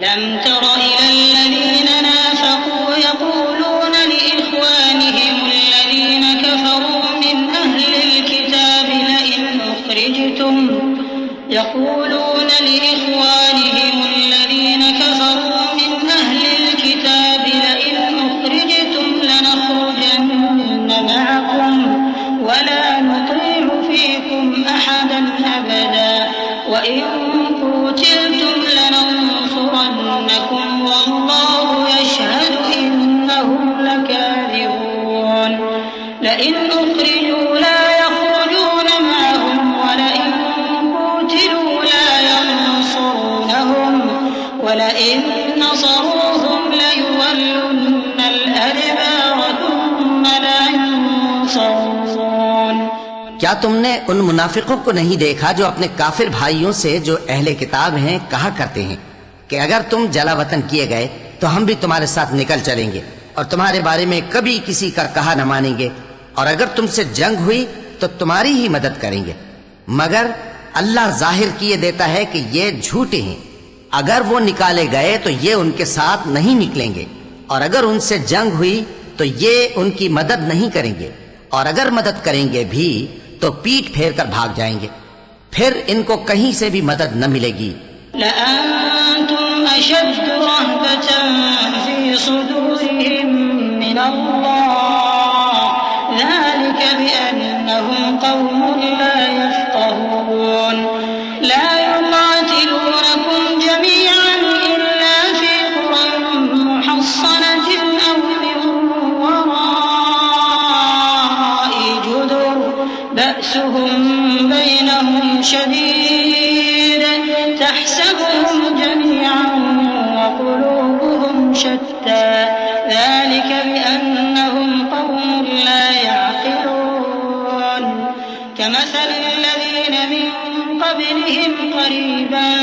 अलम तर इलल्लज़ीना नाफ़क़ू यक़ूलून लिइख़वानिहिम अल्लज़ीना कफ़रू मिन अहलिल किताबि लइन उख़रिजतुम यक़ूलून लिइख़वानिहिम अल्लज़ीना कफ़रू मिन अहलिल किताबि लइन उख़रिजतुम लनख़रुजन्न मअकुम वला नुतीअु फ़ीकुम अहदन अबदा वइन क़ूतिलतुम लनंसुरन्नकुम वल्लाहु यशहदु इन्नहुम लकाज़िबून लइन उख़रिजू ला यख़रुजून मअहुम वलइन क़ूतिलू ला यंसुरूनहुम वलइन नصروهم लयुवल्लुन्नल अदबार थुम्म ला यंसुरून। क्या तुमने उन मुनाफिकों को नहीं देखा जो अपने काफिर भाइयों से जो अहले किताब हैं कहा करते हैं कि अगर तुम जलावतन किए गए तो हम भी तुम्हारे साथ निकल चलेंगे और तुम्हारे बारे में कभी किसी का कहा न मानेंगे, और अगर तुमसे जंग हुई तो तुम्हारी ही मदद करेंगे, मगर अल्लाह जाहिर किए देता है कि ये झूठे हैं। अगर वो निकाले गए तो ये उनके साथ नहीं निकलेंगे, और अगर उनसे जंग हुई तो ये उनकी मदद नहीं करेंगे, और अगर मदद करेंगे भी तो पीठ फेर कर भाग जाएंगे, फिर इनको कहीं से भी मदद न मिलेगी। लअंतुम अशद्दु रहबतन फी सुदूरिहिम मिनल्लाह ज़ालिका बिअन्नहुम क़ौमुन ला यफ़क़हून ला युक़ातिलूनकुम जमीअन इल्ला फी क़ुरन मुहस्सनतिन अव मिन वराइ जुदुर बअसुहुम बैनहुम शदीद तहसबुहुम जमीअन वक़ुलूबुहुम शत्ता ज़ालिका बिअन्नहुम क़ौमुन ला यअक़िलून कमसलिल लज़ीना मिन क़ब्लिहिम क़रीबन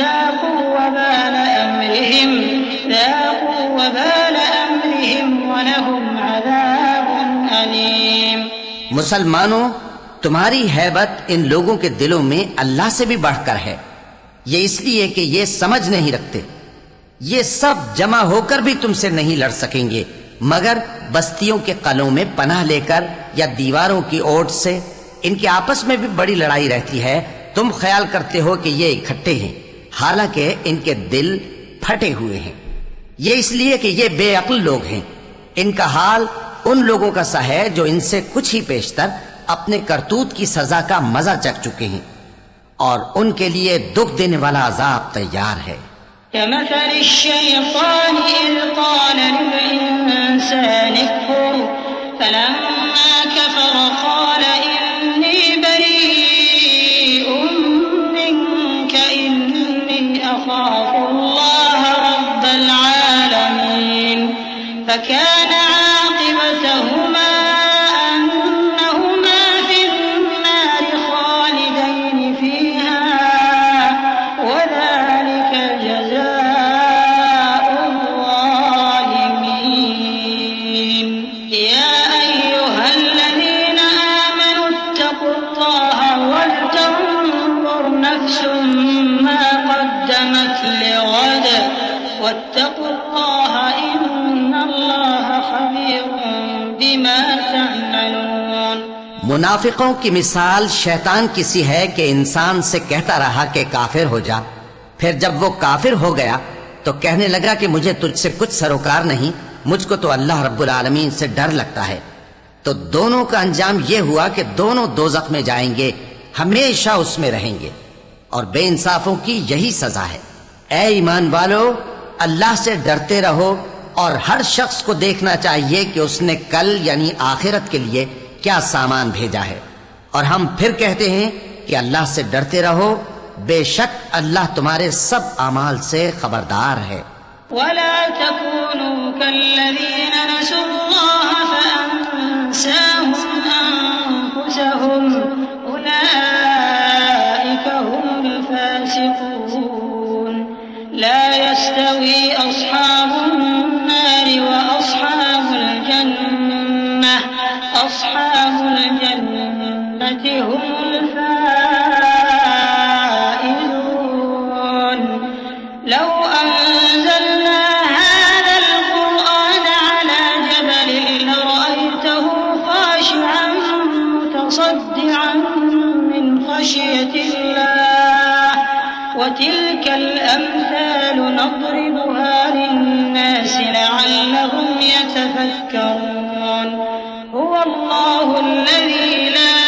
ज़ाक़ू वबाल अम्रिहिम वलहुम अज़ाबुन अलीम। मुसलमानों, तुम्हारी हैबत इन लोगों के दिलों में अल्लाह से भी बढ़कर है। ये इसलिए कि ये समझ नहीं रखते। ये सब जमा होकर भी तुमसे नहीं लड़ सकेंगे, मगर बस्तियों के कलों में पनाह लेकर या दीवारों की ओट से। इनके आपस में भी बड़ी लड़ाई रहती है। तुम ख्याल करते हो कि ये इकट्ठे हैं, हालांकि इनके दिल फटे हुए हैं। ये इसलिए कि ये बेअक्ल लोग हैं। इनका हाल उन लोगों का सा है जो इनसे कुछ ही पेशतर अपने करतूत की सजा का मजा चख चुके हैं, और उनके लिए दुख देने वाला अजाब तैयार है। कमसलि शैतान इज़ क़ाल लिल-इंसानि कफ़ुर फलम्मा कफ़र क़ाल इन्नी बरीअुम मिन्क इन्नी अख़ाफ़ुल्लाह रब्बल आलमीन फकान आक़िबतहुमा अन्नहुमा फिन्नार ख़ालिदैन फ़ीहा वज़ालिक जज़ाउज़ ज़ालिमीन। या अय्युहल्लज़ीना आमनू इत्तक़ुल्लाह वलतंज़ुर नफ्सुम मा क़द्दमत लिग़द वत्तक़ुल्लाह इन्नल्लाह ख़बीरुम बिमा तअमलून। मुनाफिकों की मिसाल शैतान की सी है कि इंसान से कहता रहा कि काफिर हो जा, फिर जब वो काफिर हो गया तो कहने लगा कि मुझे तुझसे कुछ सरोकार नहीं, मुझको तो अल्लाह रब्बुल आलमीन से डर लगता है। तो दोनों का अंजाम ये हुआ कि दोनों दोज़ख में जाएंगे, हमेशा उसमें रहेंगे, और बेइंसाफों की यही सजा है। ऐ ईमान वालो, अल्लाह से डरते रहो, और हर शख्स को देखना चाहिए कि उसने कल यानी आखिरत के लिए क्या सामान भेजा है। और हम फिर कहते हैं कि अल्लाह से डरते रहो, बेशक अल्लाह तुम्हारे सब अमाल से खबरदार है। वला तकूनू कल्लज़ीना नसुल्लाह फअन्साहुम अन्फुसहुम उलाइका हुमुल फासिकून ला यस्तवी अस्हाबुन नारि व अस्हाबुल जन्नति हुमुल फाइज़ून। लौ نضربها للناس لعلهم يتفكرون هو الله الذي لا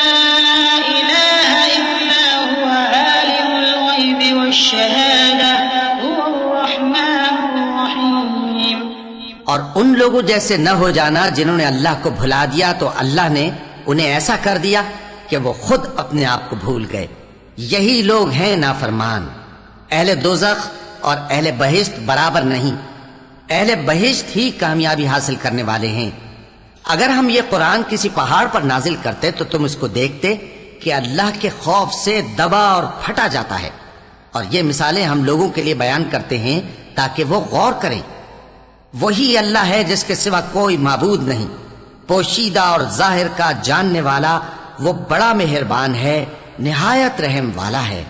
إله إلا هو عالم الغيب والشهادة هو الرحمن الرحيم। और उन लोगों जैसे न हो जाना जिन्होंने अल्लाह को भुला दिया तो अल्लाह ने उन्हें ऐसा कर दिया कि वो खुद अपने आप को भूल गए। यही लोग हैं नाफरमान। अहले दोज़ख और अहले बहिश्त बराबर नहीं। अहले बहिश्त ही कामयाबी हासिल करने वाले हैं। अगर हम ये कुरान किसी पहाड़ पर नाजिल करते तो तुम इसको देखते कि अल्लाह के खौफ से दबा और फटा जाता है। और ये मिसालें हम लोगों के लिए बयान करते हैं ताकि वो गौर करें। वही अल्लाह है जिसके सिवा कोई माबूद नहीं, पोशीदा और जाहिर का जानने वाला, वो बड़ा मेहरबान है, निहायत रहम वाला है।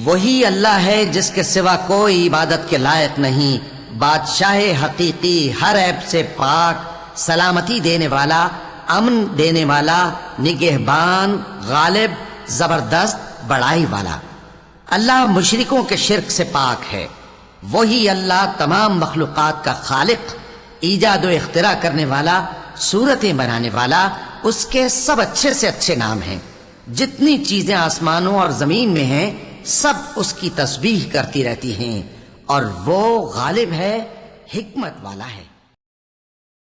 वही अल्लाह है जिसके सिवा कोई इबादत के लायक नहीं, बादशाह हकीकी, हर ऐब से पाक, सलामती देने वाला, अमन देने वाला, निगहबान, गालिब, जबरदस्त, बड़ाई वाला। अल्लाह मुशरिकों के शिर्क से पाक है। वही अल्लाह तमाम मखलूकात का खालिक, ईजाद व इख्तिरा करने वाला, सूरतें बनाने वाला। उसके सब अच्छे से अच्छे नाम हैं। जितनी चीजें आसमानों और जमीन में हैं सब उसकी तस्बीह करती रहती हैं और वो गालिब है, हिकमत वाला है।